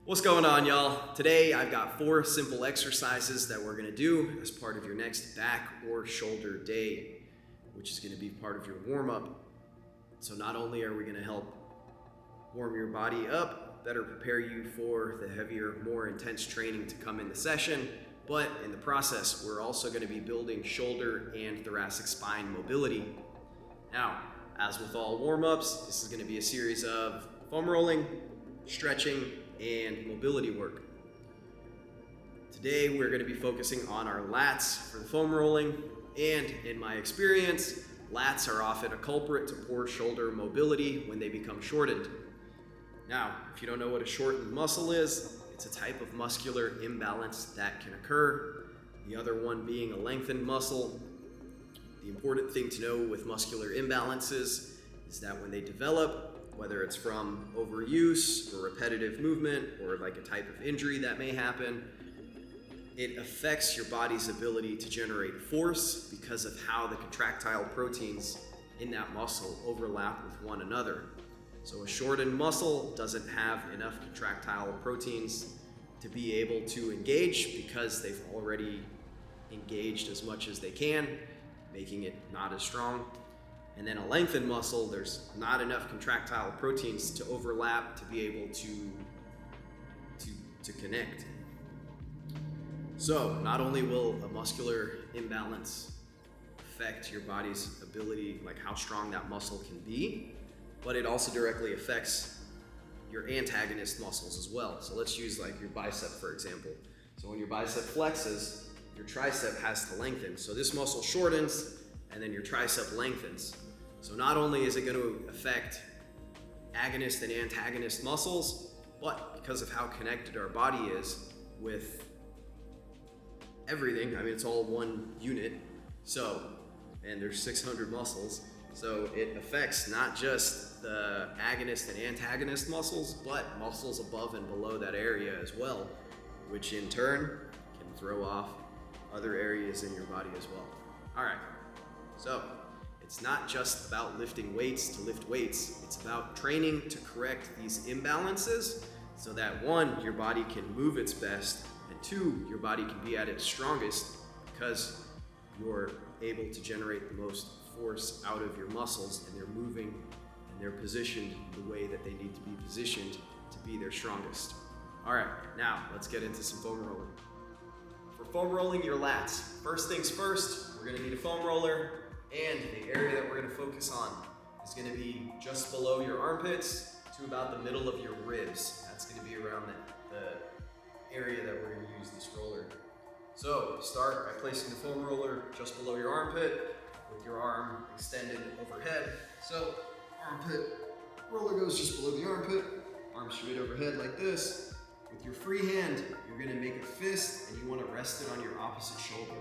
What's going on, y'all? Today I've got 4 simple exercises that we're gonna do as part of your next back or shoulder day, which is gonna be part of your warm-up. So not only are we gonna help warm your body up, better prepare you for the heavier, more intense training to come in the session, but in the process, we're also gonna be building shoulder and thoracic spine mobility. Now, as with all warm-ups, this is gonna be a series of foam rolling, stretching, and mobility work. Today we're going to be focusing on our lats for the foam rolling, and in my experience, lats are often a culprit to poor shoulder mobility when they become shortened. Now, if you don't know what a shortened muscle is, it's a type of muscular imbalance that can occur, the other one being a lengthened muscle. The important thing to know with muscular imbalances is that when they develop, whether it's from overuse or repetitive movement or like a type of injury that may happen, it affects your body's ability to generate force because of how the contractile proteins in that muscle overlap with one another. So a shortened muscle doesn't have enough contractile proteins to be able to engage because they've already engaged as much as they can, making it not as strong. And then a lengthened muscle, there's not enough contractile proteins to overlap to be able to connect. So not only will a muscular imbalance affect your body's ability, like how strong that muscle can be, but it also directly affects your antagonist muscles as well. So let's use like your bicep, for example. So when your bicep flexes, your tricep has to lengthen. So this muscle shortens, and then your tricep lengthens. So not only is it going to affect agonist and antagonist muscles, but because of how connected our body is with everything, I mean, it's all one unit. So, and there's 600 muscles. So it affects not just the agonist and antagonist muscles, but muscles above and below that area as well, which in turn can throw off other areas in your body as well. All right, so it's not just about lifting weights to lift weights. It's about training to correct these imbalances so that 1, your body can move its best, and 2, your body can be at its strongest because you're able to generate the most force out of your muscles, and they're moving and they're positioned the way that they need to be positioned to be their strongest. All right, now let's get into some foam rolling. For foam rolling your lats, first things first, we're gonna need a foam roller. And the area that we're going to focus on is going to be just below your armpits to about the middle of your ribs. That's going to be around the area that we're going to use this roller. So start by placing the foam roller just below your armpit with your arm extended overhead. So armpit roller goes just below the armpit, arm straight overhead like this. With your free hand, you're going to make a fist and you want to rest it on your opposite shoulder.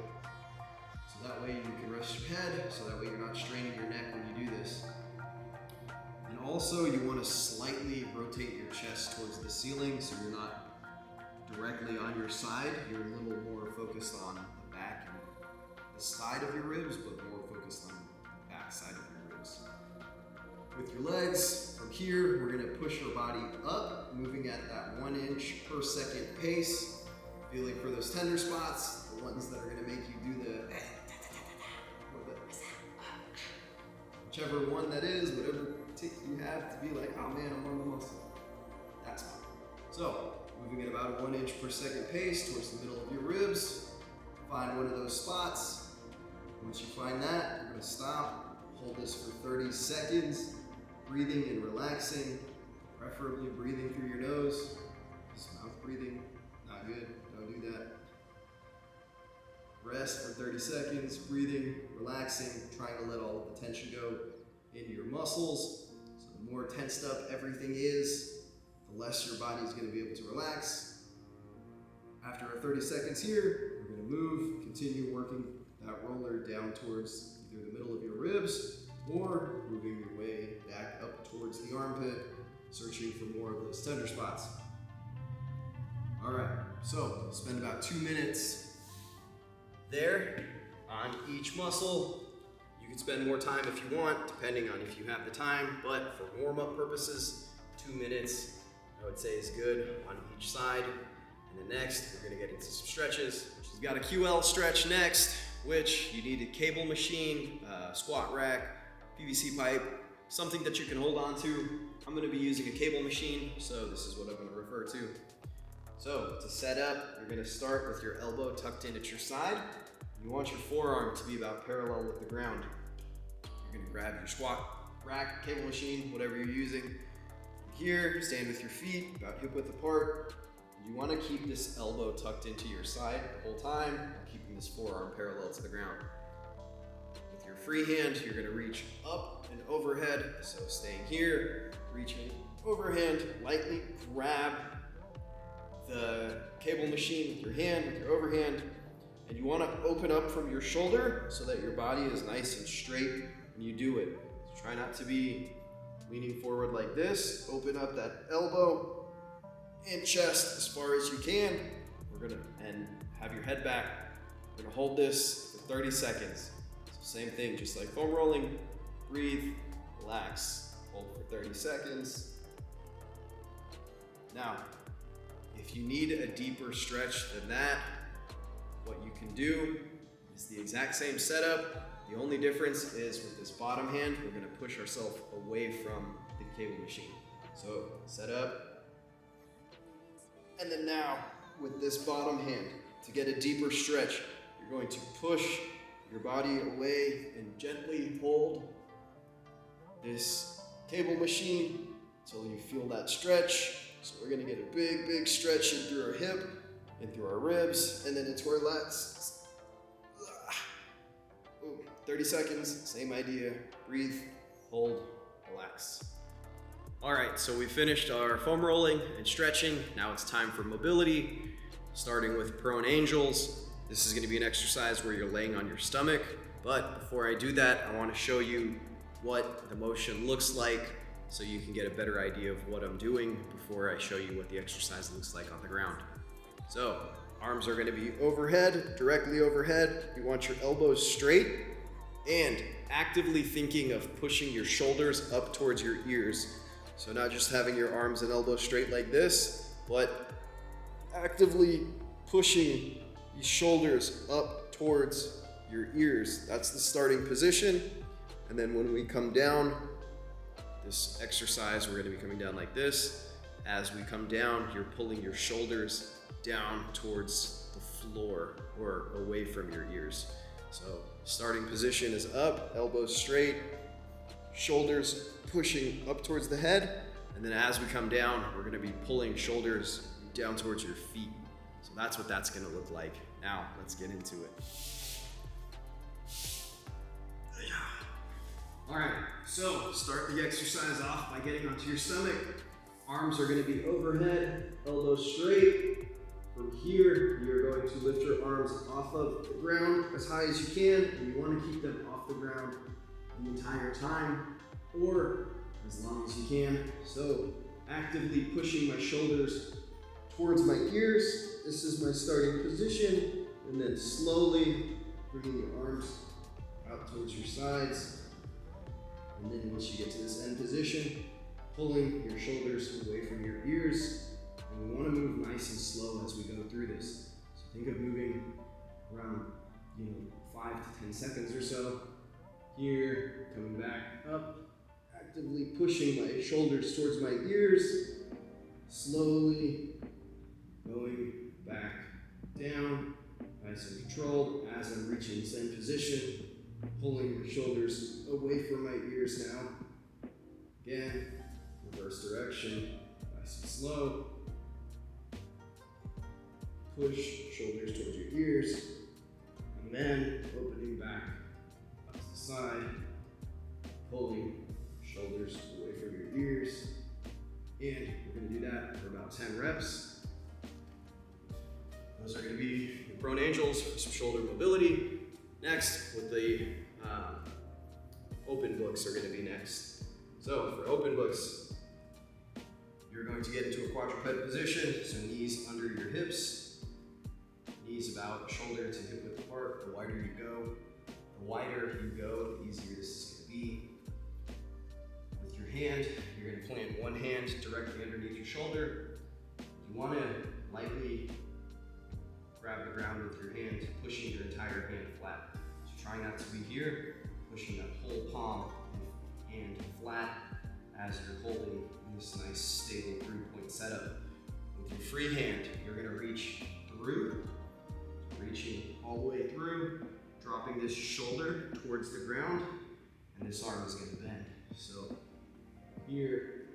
So that way you can rest your head, so that way you're not straining your neck when you do this. And also you want to slightly rotate your chest towards the ceiling so you're not directly on your side. You're a little more focused on the back and the side of your ribs, but more focused on the back side of your ribs. With your legs, from here, we're going to push our body up, moving at that 1 inch per second pace, feeling for those tender spots, the ones that are going to make you do the whichever one that is, whatever tick you have to be like, oh man, I'm on the muscle. That's fine. So, moving at about a 1 inch per second pace towards the middle of your ribs. Find one of those spots. Once you find that, you're gonna stop. Hold this for 30 seconds, breathing and relaxing, preferably breathing through your nose. Just mouth breathing, not good, don't do that. Rest for 30 seconds, breathing, relaxing, trying to let all of the tension go into your muscles. So the more tensed up everything is, the less your body is going to be able to relax. After our 30 seconds here, we're going to move, continue working that roller down towards either the middle of your ribs or moving your way back up towards the armpit, searching for more of those tender spots. All right, so spend about 2 minutes there on each muscle. You can spend more time if you want, depending on if you have the time, but for warm-up purposes, 2 minutes I would say is good on each side. And then next, we're gonna get into some stretches. We've got a QL stretch next, which you need a cable machine, squat rack, PVC pipe, something that you can hold on to. I'm gonna be using a cable machine, so this is what I'm gonna refer to. So to set up, you're gonna start with your elbow tucked in at your side. You want your forearm to be about parallel with the ground. You're gonna grab your squat rack, cable machine, whatever you're using. Here, stand with your feet about hip width apart. You wanna keep this elbow tucked into your side the whole time, while keeping this forearm parallel to the ground. With your free hand, you're gonna reach up and overhead. So staying here, reaching overhand, lightly grab the cable machine with your hand, with your overhand, and you want to open up from your shoulder so that your body is nice and straight when you do it. So try not to be leaning forward like this. Open up that elbow and chest as far as you can. And have your head back. We're gonna hold this for 30 seconds. So same thing, just like foam rolling. Breathe, relax, hold for 30 seconds. Now, if you need a deeper stretch than that, what you can do is the exact same setup. The only difference is with this bottom hand, we're gonna push ourselves away from the cable machine. So set up. And then now, with this bottom hand, to get a deeper stretch, you're going to push your body away and gently hold this cable machine until you feel that stretch. So we're gonna get a big, big stretch in through our hip, in through our ribs, and then into our lats. 30 seconds, same idea. Breathe, hold, relax. All right, so we finished our foam rolling and stretching. Now it's time for mobility, starting with prone angels. This is gonna be an exercise where you're laying on your stomach, but before I do that, I wanna show you what the motion looks like so you can get a better idea of what I'm doing before I show you what the exercise looks like on the ground. So, arms are gonna be overhead, directly overhead. You want your elbows straight and actively thinking of pushing your shoulders up towards your ears. So not just having your arms and elbows straight like this, but actively pushing these shoulders up towards your ears. That's the starting position. And then when we come down, this exercise, we're gonna be coming down like this. As we come down, you're pulling your shoulders down towards the floor or away from your ears. So starting position is up, elbows straight, shoulders pushing up towards the head. And then as we come down, we're gonna be pulling shoulders down towards your feet. So that's what that's gonna look like. Now, let's get into it. All right, so start the exercise off by getting onto your stomach. Arms are gonna be overhead, elbows straight. From here, you're going to lift your arms off of the ground as high as you can, and you wanna keep them off the ground the entire time, or as long as you can. So actively pushing my shoulders towards my ears. This is my starting position, and then slowly bringing your arms out towards your sides. And then once you get to this end position, pulling your shoulders away from your ears. And we want to move nice and slow as we go through this. So think of moving around, 5 to 10 seconds or so. Here, coming back up, actively pushing my shoulders towards my ears, slowly going back down, nice and controlled as I'm reaching this end position. Pulling my shoulders away from my ears now. Again, reverse direction, nice and slow. Push shoulders towards your ears. And then opening back up to the side. Pulling shoulders away from your ears. And we're gonna do that for about 10 reps. Those are gonna be your prone angels for some shoulder mobility. Next, with the open books are going to be next. So for open books, you're going to get into a quadruped position, so knees under your hips, knees about shoulder to hip width apart. The wider you go, the easier this is going to be. With your hand, you're going gonna plant one hand directly underneath your shoulder. You wanna lightly grab the ground with your hand, pushing your entire hand flat. So try not to be here, pushing that whole palm and flat as you're holding this nice stable 3-point setup. With your free hand, you're gonna reach through, reaching all the way through, dropping this shoulder towards the ground, and this arm is gonna bend. So here,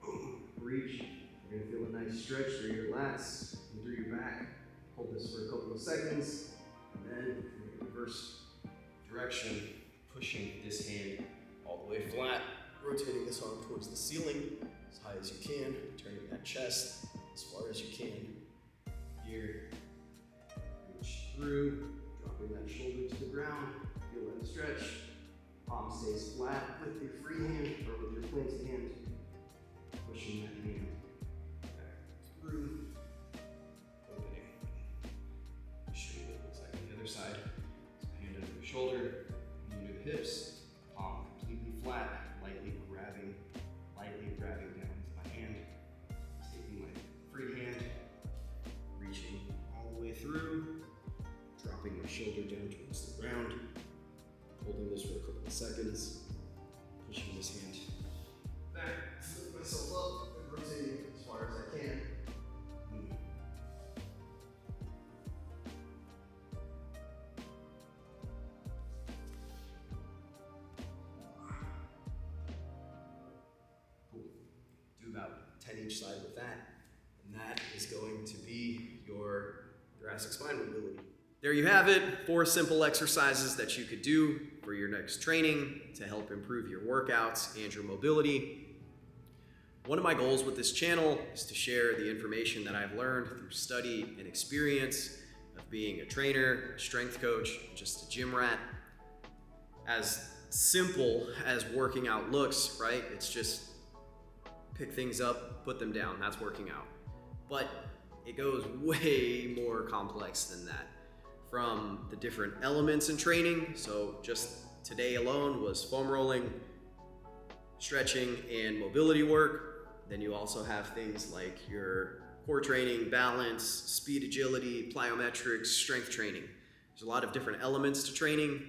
boom, reach. You're gonna feel a nice stretch through your lats and through your back. Hold this for a couple of seconds, and then reverse direction, pushing this hand all the way flat, rotating this arm towards the ceiling as high as you can, turning that chest as far as you can. Here, reach through, dropping that shoulder to the ground, feel that stretch. Palm stays flat with your free hand or with your planted hand, pushing that hand back through, opening. Show you what it looks like on the other side. So hand under the shoulder, hand under the hips, palm completely flat, lightly grabbing down with my hand, taking my free hand, reaching all the way through, dropping my shoulder down towards the ground, holding this for a couple of seconds, pushing this hand back, lift myself up, and rotating as far as I can. Cool. Do about 10 each side with that, and that is going to be your thoracic spine mobility. There you have it, 4 simple exercises that you could do for your next training to help improve your workouts and your mobility. One of my goals with this channel is to share the information that I've learned through study and experience of being a trainer, a strength coach, just a gym rat. As simple as working out looks, right? It's just pick things up, put them down, that's working out. But it goes way more complex than that. From the different elements in training, so just today alone was foam rolling, stretching, and mobility work. Then you also have things like your core training, balance, speed, agility, plyometrics, strength training. There's a lot of different elements to training,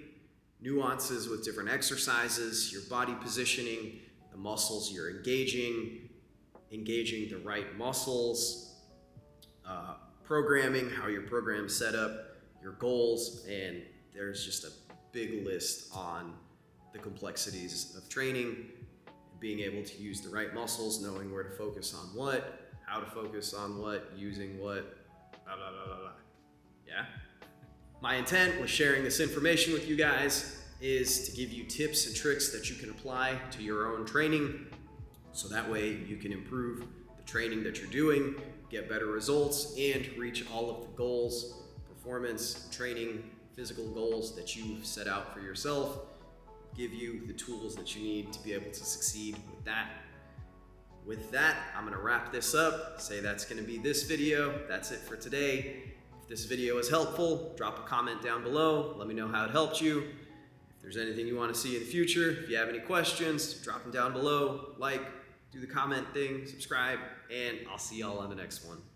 nuances with different exercises, your body positioning, the muscles you're engaging the right muscles, programming, how your program's set up, your goals, and there's just a big list on the complexities of training, being able to use the right muscles, knowing where to focus on what, how to focus on what, using what, blah, blah, blah, blah, blah. Yeah? My intent with sharing this information with you guys is to give you tips and tricks that you can apply to your own training, so that way you can improve the training that you're doing, get better results, and reach all of the goals, performance, training, physical goals that you've set out for yourself, give you the tools that you need to be able to succeed with that. With that, I'm gonna wrap this up, say that's gonna be this video. That's it for today. If this video is helpful, drop a comment down below. Let me know how it helped you. If there's anything you wanna see in the future, if you have any questions, drop them down below, like, do the comment thing, subscribe, and I'll see y'all on the next one.